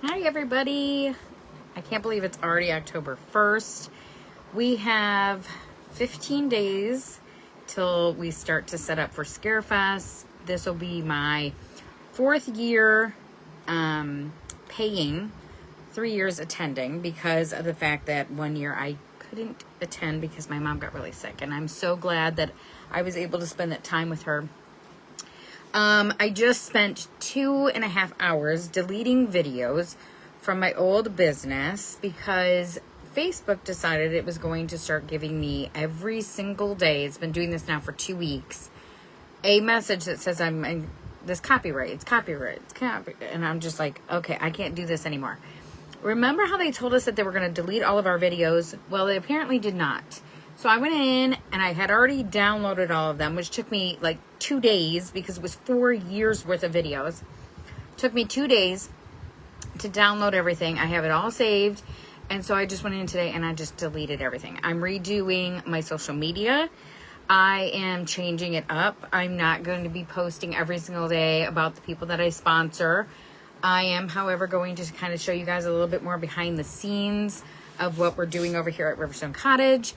Hi everybody. I can't believe it's already October 1st. We have 15 days till we start to set up for Scarefest. This will be my 4th year paying, 3 years attending because of the fact that 1 year I couldn't attend because my mom got really sick, and I'm so glad that I was able to spend that time with her. I just spent 2.5 hours deleting videos from my old business because Facebook decided it was going to start giving me every single day, it's been doing this now for 2 weeks, a message that says I'm in this copyright, it's copyright, and I'm just like, okay, I can't do this anymore. Remember how they told us that they were going to delete all of our videos? Well, they apparently did not. So I went in and I had already downloaded all of them, which took me like 2 days because it was 4 years worth of videos. Took me 2 days to download everything. I have it all saved. And so I just went in today and I just deleted everything. I'm redoing my social media. I am changing it up. I'm not going to be posting every single day about the people that I sponsor. I am, however, going to kind of show you guys a little bit more behind the scenes of what we're doing over here at Riverstone Cottage.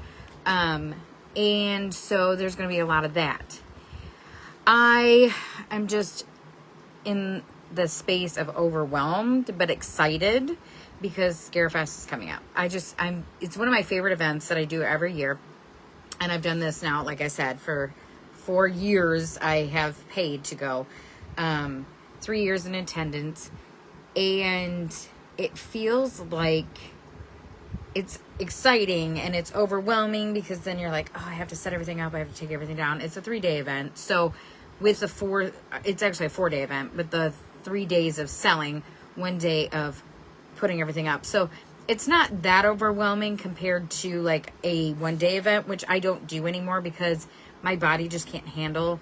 And so there's going to be a lot of that. I am just in the space of overwhelmed, but excited because Scarefest is coming up. It's one of my favorite events that I do every year. And I've done this now, like I said, for 4 years. I have paid to go, 3 years in attendance, and it feels like it's exciting and it's overwhelming because then you're like, oh, I have to set everything up. I have to take everything down. It's a 3-day event. So with it's actually a 4-day event, but the 3 days of selling, 1 day of putting everything up. So it's not that overwhelming compared to like a 1-day event, which I don't do anymore because my body just can't handle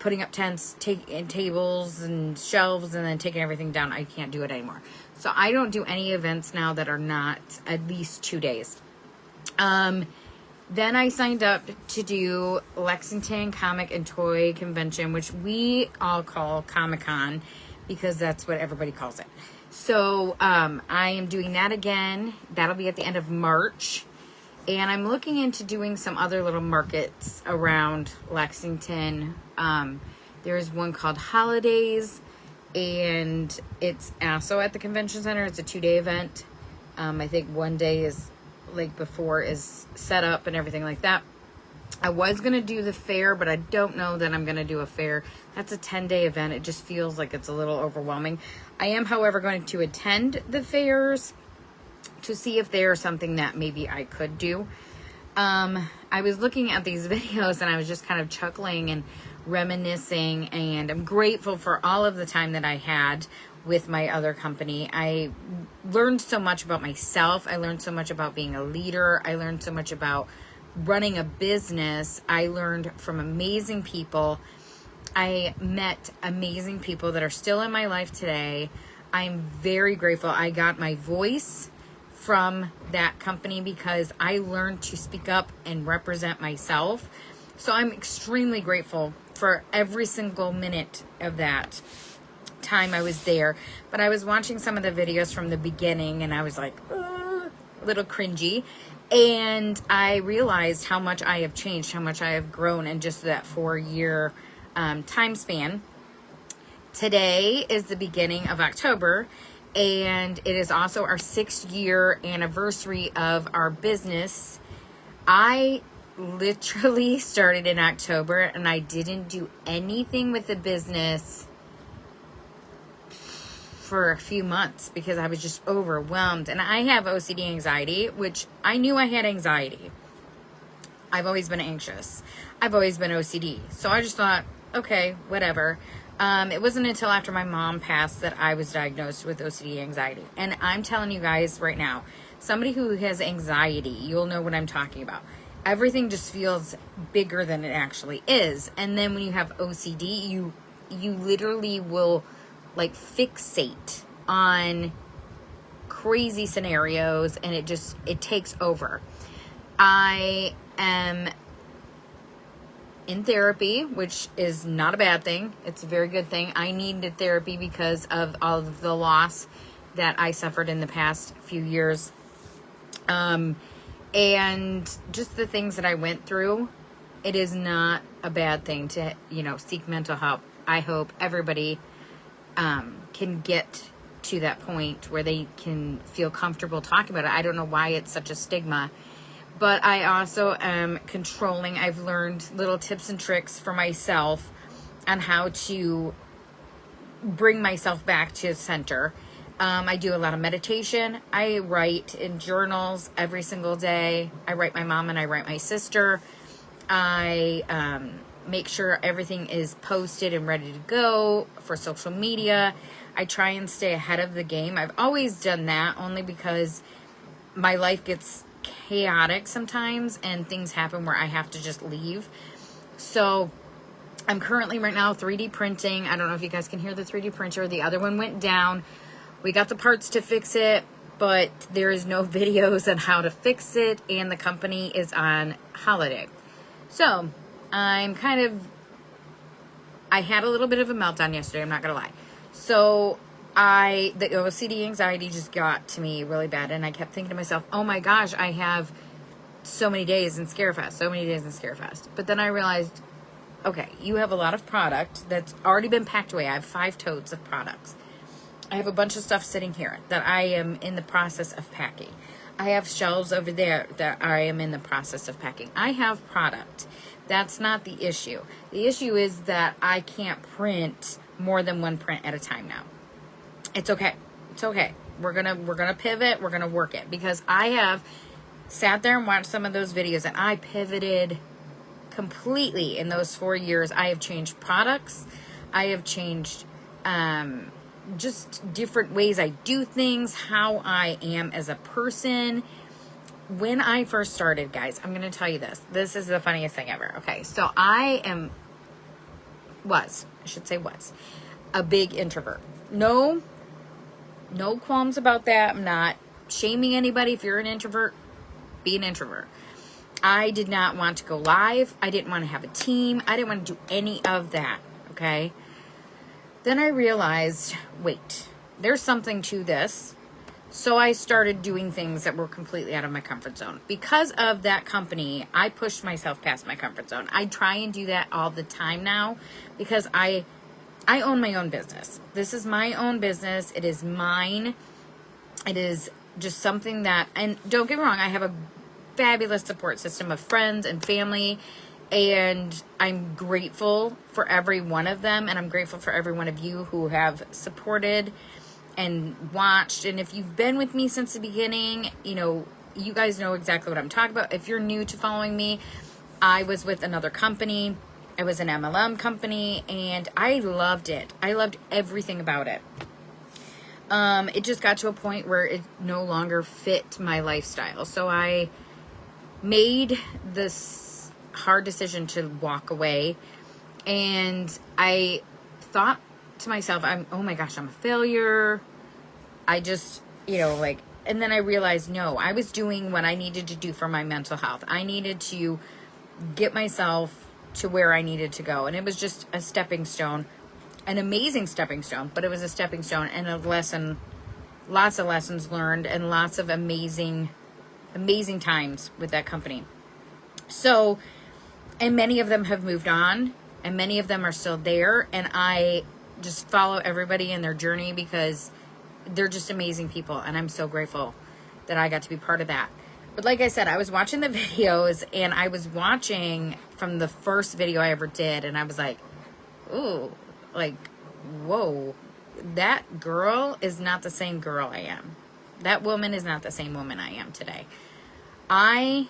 putting up tents, tables and shelves, and then taking everything down. I can't do it anymore. So I don't do any events now that are not at least 2 days. Then I signed up to do Lexington Comic and Toy Convention, which we all call Comic-Con because that's what everybody calls it. So I am doing that again. That'll be at the end of March. And I'm looking into doing some other little markets around Lexington. There's one called Holidays, and it's also at the convention center. It's a 2-day event. I think 1 day is like before is set up and everything like that. I was going to do the fair, but I don't know that I'm going to do a fair. That's a 10-day event. It just feels like it's a little overwhelming. I am, however, going to attend the fairs to see if there's something that maybe I could do. I was looking at these videos and I was just kind of chuckling and reminiscing, and I'm grateful for all of the time that I had with my other company. I learned so much about myself. I learned so much about being a leader. I learned so much about running a business. I learned from amazing people. I met amazing people that are still in my life today. I'm very grateful. I got my voice from that company because I learned to speak up and represent myself. So I'm extremely grateful for every single minute of that time I was there. But I was watching some of the videos from the beginning and I was like, a little cringy. And I realized how much I have changed, how much I have grown in just that 4-year time span. Today is the beginning of October, and it is also our 6th-year anniversary of our business. I literally started in October, and I didn't do anything with the business for a few months because I was just overwhelmed. And I have OCD anxiety, which I knew I had anxiety. I've always been anxious. I've always been OCD. So I just thought, okay, whatever. It wasn't until after my mom passed that I was diagnosed with OCD anxiety. And I'm telling you guys right now, somebody who has anxiety, you'll know what I'm talking about. Everything just feels bigger than it actually is. And then when you have OCD, you literally will like fixate on crazy scenarios, and it takes over. I am in therapy, which is not a bad thing. It's a very good thing. I needed therapy because of all of the loss that I suffered in the past few years. And just the things that I went through, it is not a bad thing to, seek mental help. I hope everybody can get to that point where they can feel comfortable talking about it. I don't know why it's such a stigma, but I also am controlling. I've learned little tips and tricks for myself on how to bring myself back to center. I do a lot of meditation. I write in journals every single day. I write my mom and I write my sister. I make sure everything is posted and ready to go for social media. I try and stay ahead of the game. I've always done that only because my life gets chaotic sometimes and things happen where I have to just leave. So I'm currently right now 3D printing. I don't know if you guys can hear the 3D printer. The other one went down. We got the parts to fix it, but there is no videos on how to fix it, and the company is on holiday. So I had a little bit of a meltdown yesterday, I'm not going to lie. So the OCD anxiety just got to me really bad, and I kept thinking to myself, oh my gosh, I have so many days in Scarefest. But then I realized, okay, you have a lot of product that's already been packed away. I have 5 totes of products. I have a bunch of stuff sitting here that I am in the process of packing. I have shelves over there that I am in the process of packing. I have product. That's not the issue. The issue is that I can't print more than one print at a time now. It's okay. It's okay. We're gonna pivot. We're gonna work it, because I have sat there and watched some of those videos and I pivoted completely in those 4 years. I have changed products. I have changed just different ways I do things, how I am as a person. When I first started, guys, I'm going to tell you this. This is the funniest thing ever. Okay, so I was a big introvert. No qualms about that. I'm not shaming anybody. If you're an introvert, be an introvert. I did not want to go live. I didn't want to have a team. I didn't want to do any of that, okay? Then I realized, wait, there's something to this. So I started doing things that were completely out of my comfort zone. Because of that company, I pushed myself past my comfort zone. I try and do that all the time now because I own my own business. This is my own business. It is mine. It is just something that, and don't get me wrong, I have a fabulous support system of friends and family, and I'm grateful for every one of them, and I'm grateful for every one of you who have supported and watched. And if you've been with me since the beginning, you guys know exactly what I'm talking about. If you're new to following me, I was with another company. It was an MLM company, and I loved it. I loved everything about it. It just got to a point where it no longer fit my lifestyle. So I made this hard decision to walk away, and I thought to myself, oh my gosh, I'm a failure. I just, and then I realized, no, I was doing what I needed to do for my mental health. I needed to get myself to where I needed to go, and it was just a stepping stone, an amazing stepping stone, but it was a stepping stone and a lesson, lots of lessons learned, and lots of amazing times with that company. So, and many of them have moved on, and many of them are still there, and I just follow everybody in their journey because they're just amazing people, and I'm so grateful that I got to be part of that. But like I said, I was watching the videos, and I was watching from the first video I ever did, and I was like, ooh, whoa, that girl is not the same girl I am. That woman is not the same woman I am today. I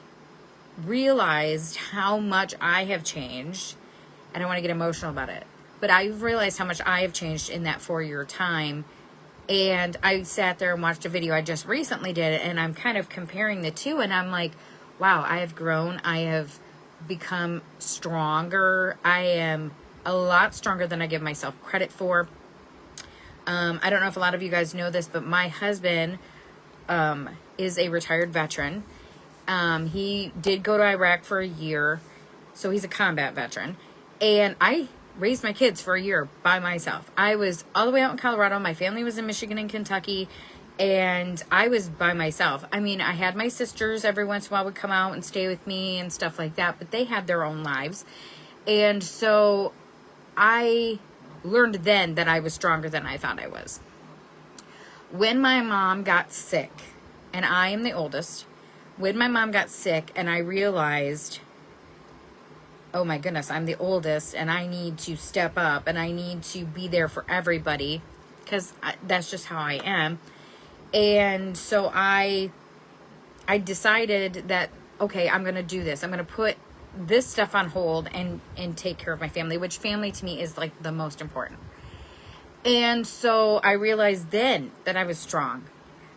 realized how much I have changed, and I want to get emotional about it, but I've realized how much I have changed in that 4-year time. And I sat there and watched a video I just recently did, and I'm kind of comparing the two, and I'm like, wow, I have grown. I have become stronger. I am a lot stronger than I give myself credit for. I don't know if a lot of you guys know this, but my husband is a retired veteran. He did go to Iraq for a year, so he's a combat veteran. And I raised my kids for a year by myself. I was all the way out in Colorado. My family was in Michigan and Kentucky, and I was by myself. I mean, I had my sisters every once in a while would come out and stay with me and stuff like that, but they had their own lives. And so I learned then that I was stronger than I thought I was. When my mom got sick, and I am the oldest, when my mom got sick and I realized, oh my goodness, I'm the oldest and I need to step up and I need to be there for everybody because that's just how I am. And so I decided that, okay, I'm going to do this. I'm going to put this stuff on hold and take care of my family, which family to me is like the most important. And so I realized then that I was strong.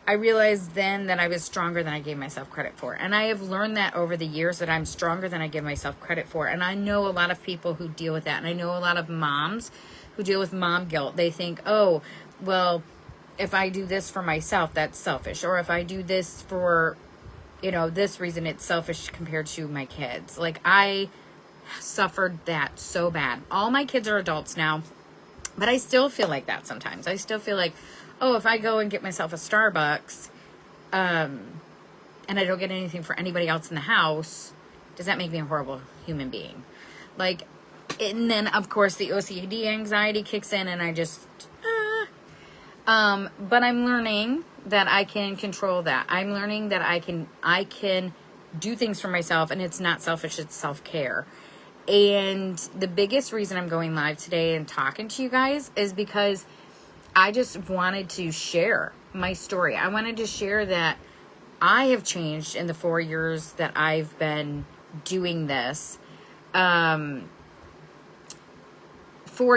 I realized then that I was stronger than I gave myself credit for. And I have learned that over the years that I'm stronger than I give myself credit for. And I know a lot of people who deal with that. And I know a lot of moms who deal with mom guilt. They think, oh, well, if I do this for myself, that's selfish. Or if I do this for, this reason, it's selfish compared to my kids. Like, I suffered that so bad. All my kids are adults now, but I still feel like that sometimes. I still feel like, oh, if I go and get myself a Starbucks, and I don't get anything for anybody else in the house, does that make me a horrible human being? Like, and then of course the OCD anxiety kicks in and I just, but I'm learning that I can control that. I'm learning that I can do things for myself, and it's not selfish, it's self-care. And the biggest reason I'm going live today and talking to you guys is because I just wanted to share my story. I wanted to share that I have changed in the 4 years that I've been doing this. 4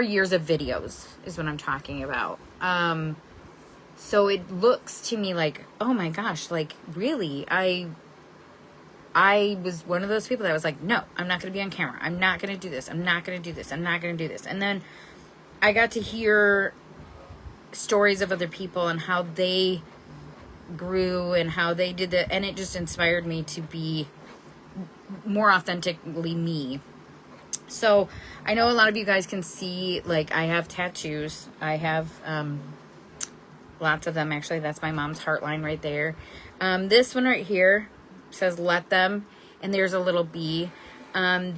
years of videos is what I'm talking about. So it looks to me like, oh my gosh, like really, I was one of those people that was like, no, I'm not going to be on camera. I'm not going to do this. I'm not going to do this. I'm not going to do this. And then I got to hear stories of other people and how they grew and how they did that, and it just inspired me to be more authentically me. So I know a lot of you guys can see, like, I have tattoos. I have lots of them, actually. That's my mom's heartline right there. This one right here says let them, and there's a little bee.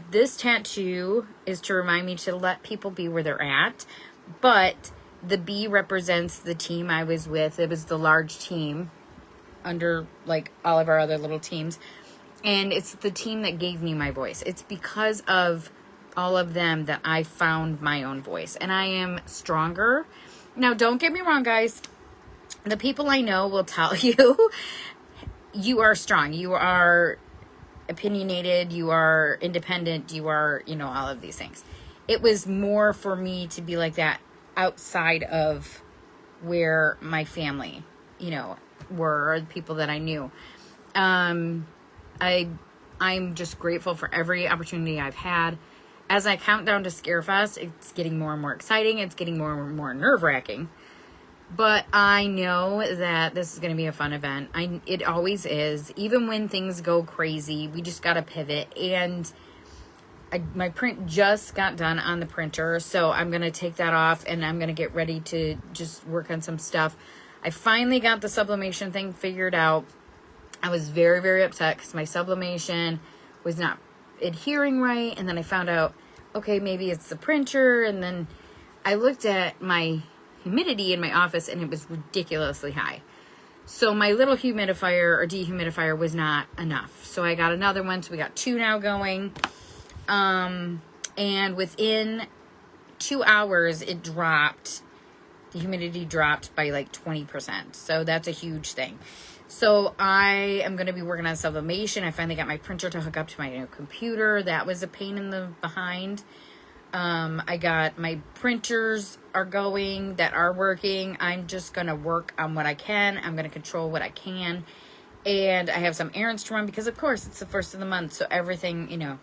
This tattoo is to remind me to let people be where they're at, but the bee represents the team I was with. It was the large team under like all of our other little teams. And it's the team that gave me my voice. It's because of all of them that I found my own voice. And I am stronger. Now, don't get me wrong, guys. The people I know will tell you, you are strong. You are opinionated. You are independent. You are, all of these things. It was more for me to be like that outside of where my family, were, or the people that I knew. I'm just grateful for every opportunity I've had. As I count down to Scarefest, it's getting more and more exciting. It's getting more and more nerve-wracking. But I know that this is going to be a fun event. It always is. Even when things go crazy, we just got to pivot. And my print just got done on the printer, so I'm going to take that off and I'm going to get ready to just work on some stuff. I finally got the sublimation thing figured out. I was very, very upset because my sublimation was not adhering right, and then I found out, okay, maybe it's the printer, and then I looked at my humidity in my office and it was ridiculously high. So my little humidifier or dehumidifier was not enough. So I got another one, so we got 2 now going. And within 2 hours, the humidity dropped by like 20%. So that's a huge thing. So I am going to be working on sublimation. I finally got my printer to hook up to my new computer. That was a pain in the behind. I got my printers are going, that are working. I'm just going to work on what I can. I'm going to control what I can. And I have some errands to run because, of course, it's the first of the month. So everything,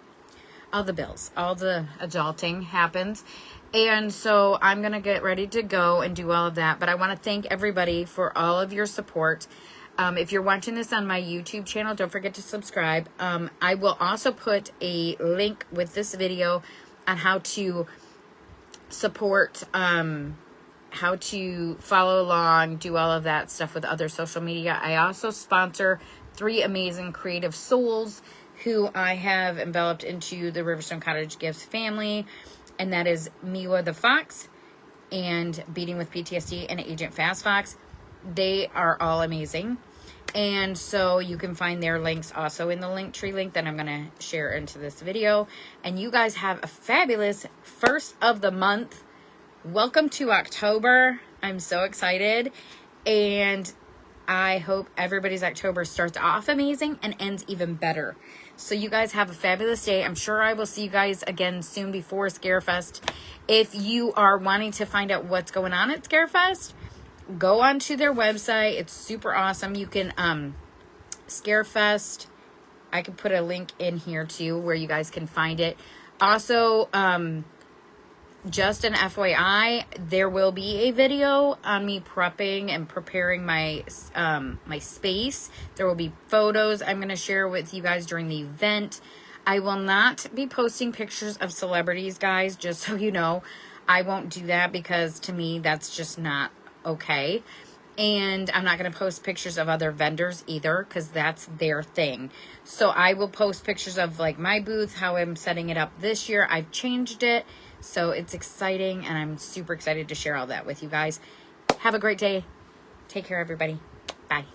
all the bills, all the adulting happens. And so I'm going to get ready to go and do all of that. But I want to thank everybody for all of your support. If you're watching this on my YouTube channel, don't forget to subscribe. I will also put a link with this video on how to support, how to follow along, do all of that stuff with other social media. I also sponsor 3 amazing creative souls who I have enveloped into the Riverstone Cottage Gifts family, and that is Miwa the Fox and Beating with PTSD and Agent Fast Fox. They are all amazing. And so you can find their links also in the Linktree link that I'm going to share into this video. And you guys have a fabulous first of the month. Welcome to October. I'm so excited. And I hope everybody's October starts off amazing and ends even better. So you guys have a fabulous day. I'm sure I will see you guys again soon before Scarefest. If you are wanting to find out what's going on at Scarefest, go onto their website. It's super awesome. You can, Scarefest, I can put a link in here too where you guys can find it. Also, just an FYI, there will be a video on me prepping and preparing my my space. There will be photos I'm going to share with you guys during the event. I will not be posting pictures of celebrities, guys, just so you know. I won't do that because to me that's just not okay. And I'm not going to post pictures of other vendors either because that's their thing. So I will post pictures of like my booth, how I'm setting it up this year. I've changed it. So it's exciting, and I'm super excited to share all that with you guys. Have a great day. Take care, everybody. Bye.